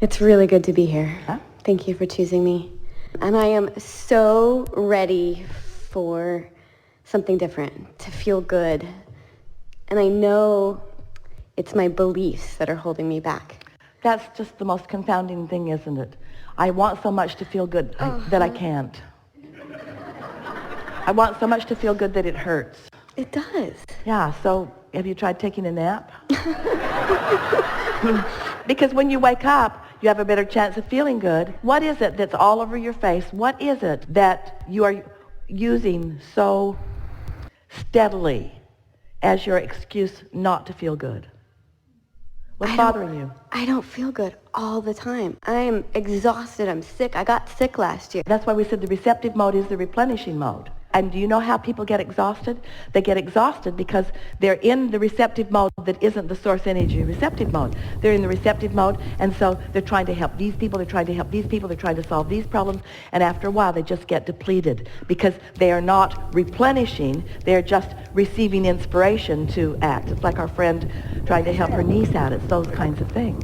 It's really good to be here. Huh? Thank you for choosing me. And I am so ready for something different, to feel good. And I know it's my beliefs that are holding me back. That's just the most confounding thing, isn't it? I want so much to feel good that I can't. I want so much to feel good that it hurts. It does. Yeah, so have you tried taking a nap? Because when you wake up, you have a better chance of feeling good. What is it that's all over your face? What is it that you are using so steadily as your excuse not to feel good? What's bothering you? I don't feel good all the time. I am exhausted. I'm sick. I got sick last year. That's why we said the receptive mode is the replenishing mode. And do you know how people get exhausted? They get exhausted because they're in the receptive mode that isn't the source energy receptive mode. They're in the receptive mode, and so they're trying to help these people, they're trying to help these people, they're trying to solve these problems, and after a while they just get depleted because they are not replenishing, they're just receiving inspiration to act. It's like our friend trying to help her niece out. It's those kinds of things.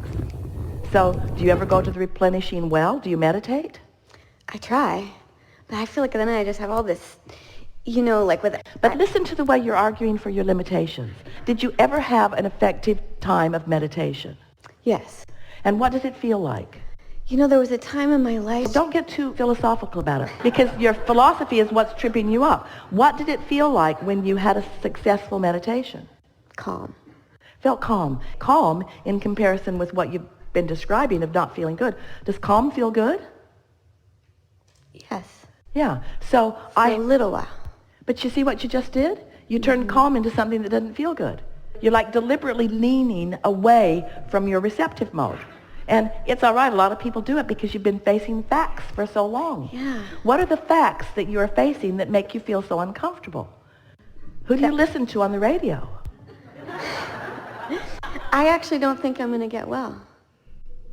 So do you ever go to the replenishing well? Do you meditate? I try, but I feel like then I just have all this, like with... But listen to the way you're arguing for your limitations. Did you ever have an effective time of meditation? Yes. And what does it feel like? There was a time in my life... Don't get too philosophical about it, because your philosophy is what's tripping you up. What did it feel like when you had a successful meditation? Calm. Felt calm. Calm in comparison with what you've been describing of not feeling good. Does calm feel good? Yes. Yeah. So For a little while. But you see what you just did? You turned calm into something that doesn't feel good. You're like deliberately leaning away from your receptive mode. And it's all right. A lot of people do it because you've been facing facts for so long. Yeah. What are the facts that you are facing that make you feel so uncomfortable? Who do you listen to on the radio? I actually don't think I'm going to get well.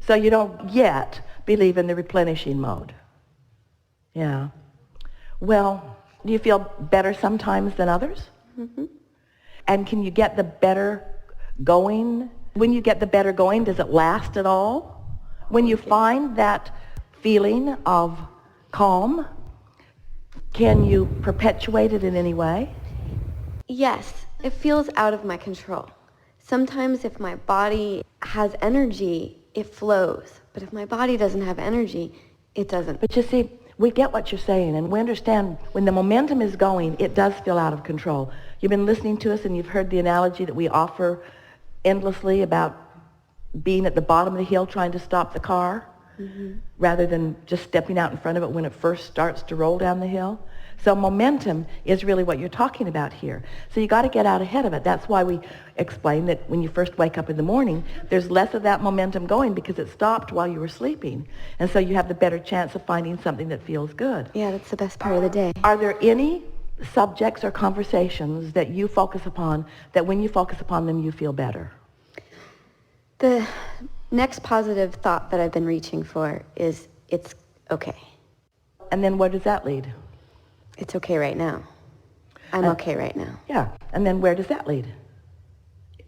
So you don't yet believe in the replenishing mode. Yeah. Well, do you feel better sometimes than others? Mm-hmm. And can you get the better going? When you get the better going, does it last at all? When you find that feeling of calm, can you perpetuate it in any way? Yes. It feels out of my control. Sometimes if my body has energy, it flows. But if my body doesn't have energy, it doesn't. But you see, we get what you're saying, and we understand when the momentum is going, it does feel out of control. You've been listening to us, and you've heard the analogy that we offer endlessly about being at the bottom of the hill trying to stop the car, rather than just stepping out in front of it when it first starts to roll down the hill. So momentum is really what you're talking about here. So you got to get out ahead of it. That's why we explain that when you first wake up in the morning, there's less of that momentum going because it stopped while you were sleeping. And so you have the better chance of finding something that feels good. Yeah, that's the best part of the day. Are there any subjects or conversations that you focus upon that when you focus upon them, you feel better? The next positive thought that I've been reaching for is it's okay. And then where does that lead? It's okay right now. I'm okay right now. Yeah. And then where does that lead?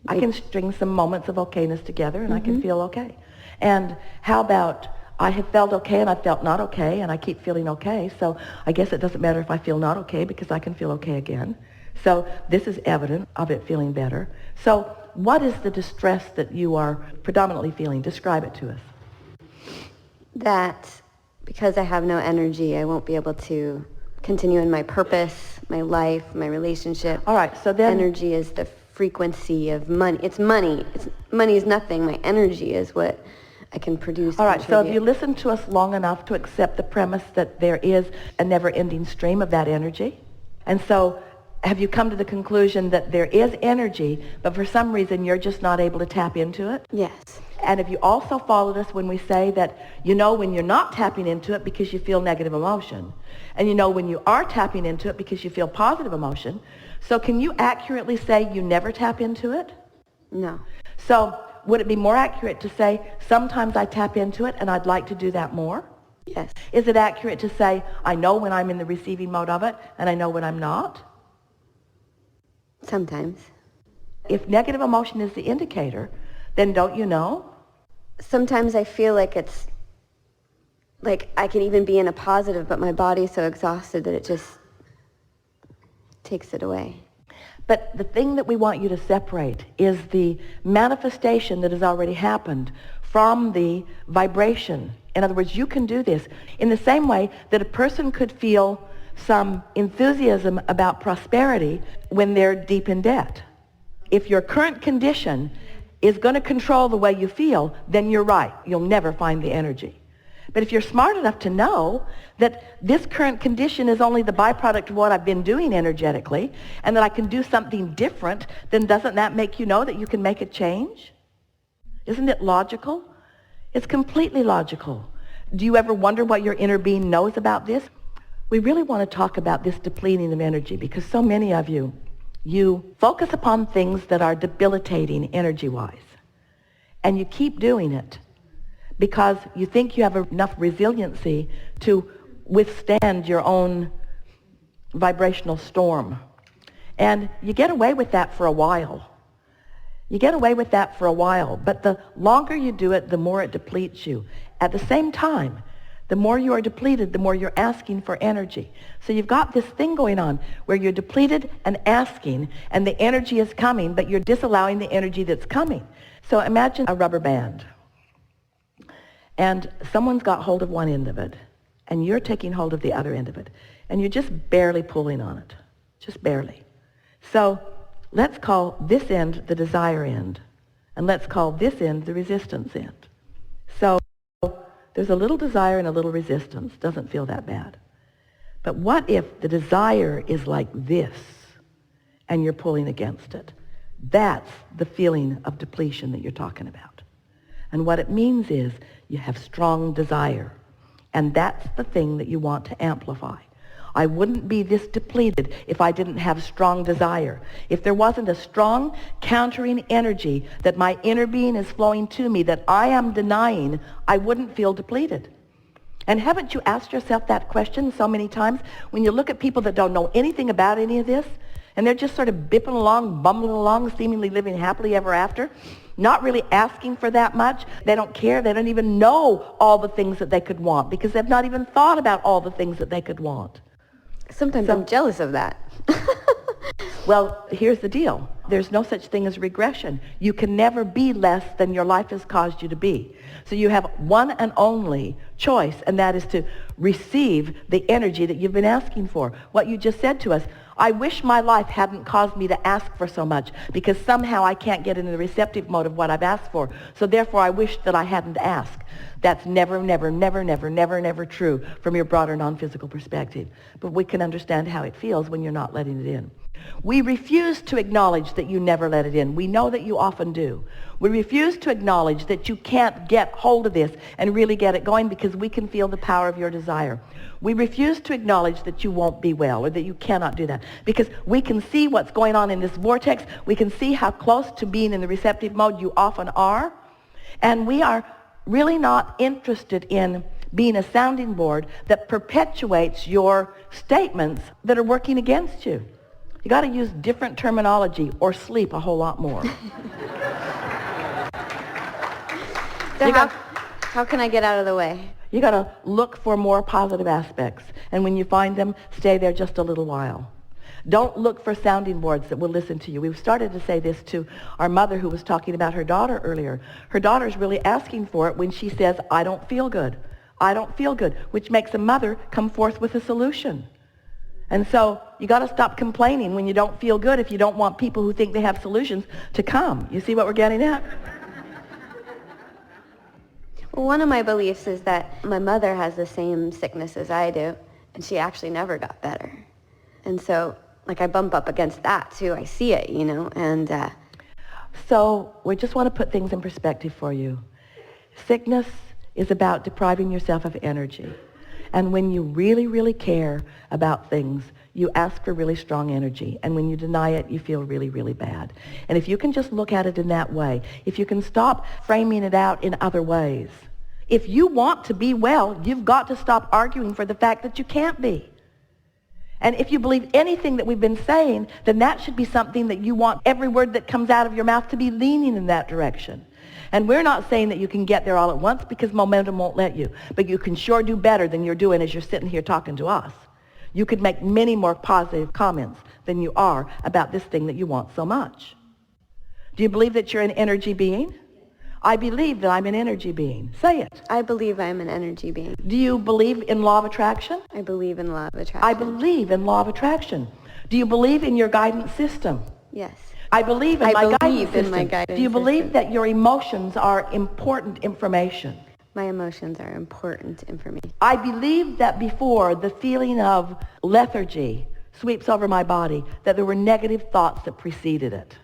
I can string some moments of okayness together and I can feel okay. And how about I have felt okay and I felt not okay and I keep feeling okay, so I guess it doesn't matter if I feel not okay because I can feel okay again. So this is evidence of it feeling better. So what is the distress that you are predominantly feeling? Describe it to us. That because I have no energy, I won't be able to continue in my purpose, my life, my relationship. All right, so then... Energy is the frequency of money. It's money. Money is nothing. My energy is what I can produce. All right, so if you listen to us long enough to accept the premise that there is a never-ending stream of that energy, and so have you come to the conclusion that there is energy, but for some reason you're just not able to tap into it? Yes. And have you also followed us when we say that you know when you're not tapping into it because you feel negative emotion, and you know when you are tapping into it because you feel positive emotion? So can you accurately say you never tap into it? No. So would it be more accurate to say sometimes I tap into it and I'd like to do that more? Yes. Is it accurate to say I know when I'm in the receiving mode of it and I know when I'm not? Sometimes. If negative emotion is the indicator, then don't you know? sometimes I feel like it's like I can even be in a positive, but my body's so exhausted that it just takes it away. But the thing that we want you to separate is the manifestation that has already happened from the vibration. In other words, you can do this in the same way that a person could feel some enthusiasm about prosperity when they're deep in debt. If your current condition is going to control the way you feel, then you're right. You'll never find the energy. But if you're smart enough to know that this current condition is only the byproduct of what I've been doing energetically, and that I can do something different, then doesn't that make you know that you can make a change? Isn't it logical? It's completely logical. Do you ever wonder what your inner being knows about this? We really want to talk about this depleting of energy, because so many of you focus upon things that are debilitating energy-wise, and you keep doing it because you think you have enough resiliency to withstand your own vibrational storm. And you get away with that for a while. You get away with that for a while, but the longer you do it, the more it depletes you. At the same time, the more you are depleted, the more you're asking for energy. So you've got this thing going on where you're depleted and asking, and the energy is coming, but you're disallowing the energy that's coming. So imagine a rubber band. And someone's got hold of one end of it, and you're taking hold of the other end of it, and you're just barely pulling on it, just barely. So let's call this end the desire end, and let's call this end the resistance end. So there's a little desire and a little resistance. Doesn't feel that bad. But what if the desire is like this, and you're pulling against it? That's the feeling of depletion that you're talking about. And what it means is you have strong desire. And that's the thing that you want to amplify. I wouldn't be this depleted if I didn't have strong desire. If there wasn't a strong countering energy that my inner being is flowing to me that I am denying, I wouldn't feel depleted. And haven't you asked yourself that question so many times? When you look at people that don't know anything about any of this, and they're just sort of bipping along, bumbling along, seemingly living happily ever after, not really asking for that much. They don't care. They don't even know all the things that they could want because they've not even thought about all the things that they could want. Sometimes I'm jealous of that. Well, here's the deal. There's no such thing as regression. You can never be less than your life has caused you to be. So you have one and only choice, and that is to receive the energy that you've been asking for. What you just said to us, I wish my life hadn't caused me to ask for so much because somehow I can't get into the receptive mode of what I've asked for. So therefore I wish that I hadn't asked. That's never, never, never, never, never, never true from your broader non-physical perspective. But we can understand how it feels when you're not letting it in. We refuse to acknowledge that you never let it in. We know that you often do. We refuse to acknowledge that you can't get hold of this and really get it going because we can feel the power of your desire. We refuse to acknowledge that you won't be well or that you cannot do that because we can see what's going on in this vortex. We can see how close to being in the receptive mode you often are. And we are really not interested in being a sounding board that perpetuates your statements that are working against you. You got to use different terminology or sleep a whole lot more. So how can I get out of the way? You got to look for more positive aspects. And when you find them, stay there just a little while. Don't look for sounding boards that will listen to you. We've started to say this to our mother who was talking about her daughter earlier. Her daughter's really asking for it when she says, I don't feel good. I don't feel good, which makes a mother come forth with a solution. And so you got to stop complaining when you don't feel good if you don't want people who think they have solutions to come. You see what we're getting at? Well, one of my beliefs is that my mother has the same sickness as I do, and she actually never got better. And so, like, I bump up against that, too. I see it, you know, and... So we just want to put things in perspective for you. Sickness is about depriving yourself of energy. And when you really, really care about things, you ask for really strong energy. And when you deny it, you feel really, really bad. And if you can just look at it in that way, if you can stop framing it out in other ways, if you want to be well, you've got to stop arguing for the fact that you can't be. And if you believe anything that we've been saying, then that should be something that you want every word that comes out of your mouth to be leaning in that direction. And we're not saying that you can get there all at once because momentum won't let you. But you can sure do better than you're doing as you're sitting here talking to us. You could make many more positive comments than you are about this thing that you want so much. Do you believe that you're an energy being? I believe that I'm an energy being. Say it. I believe I'm an energy being. Do you believe in law of attraction? I believe in law of attraction. I believe in law of attraction. Do you believe in your guidance system? Yes. I believe in I my believe guidance in system. my guidance Do you believe system. that your emotions are important information? My emotions are important information. I believe that before the feeling of lethargy sweeps over my body, that there were negative thoughts that preceded it.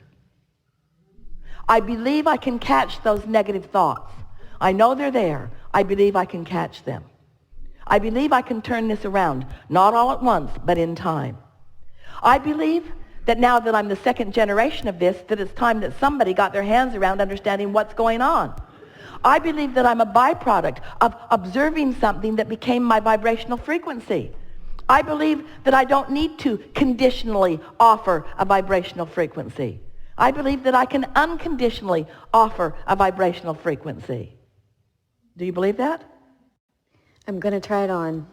I believe I can catch those negative thoughts. I know they're there. I believe I can catch them. I believe I can turn this around, not all at once, but in time. I believe that now that I'm the second generation of this, that it's time that somebody got their hands around understanding what's going on. I believe that I'm a byproduct of observing something that became my vibrational frequency. I believe that I don't need to conditionally offer a vibrational frequency. I believe that I can unconditionally offer a vibrational frequency. Do you believe that? I'm going to try it on.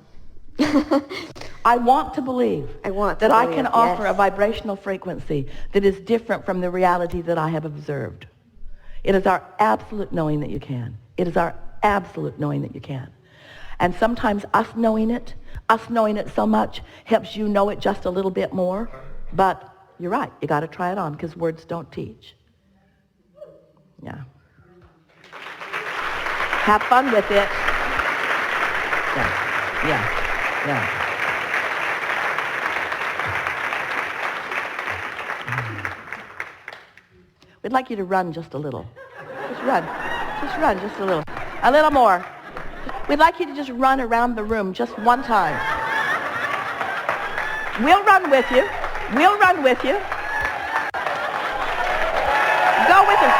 I want to believe that I can offer yes. a vibrational frequency that is different from the reality that I have observed. It is our absolute knowing that you can. It is our absolute knowing that you can. And sometimes us knowing it so much helps you know it just a little bit more. But you're right. You got to try it on because words don't teach. Yeah. Have fun with it. Yeah. Yeah. Yeah. We'd like you to run just a little. Just run. Just run just a little. A little more. We'd like you to just run around the room just one time. We'll run with you. We'll run with you. Go with her.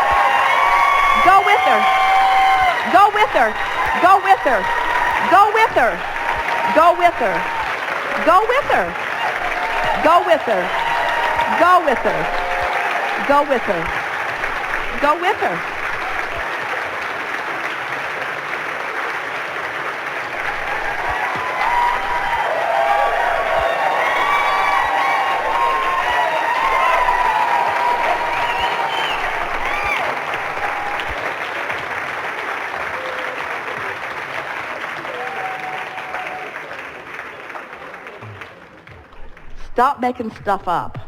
Go with her. Go with her. Go with her. Go with her. Go with her. Go with her. Go with her. Go with her. Go with her. Go with her. Stop making stuff up.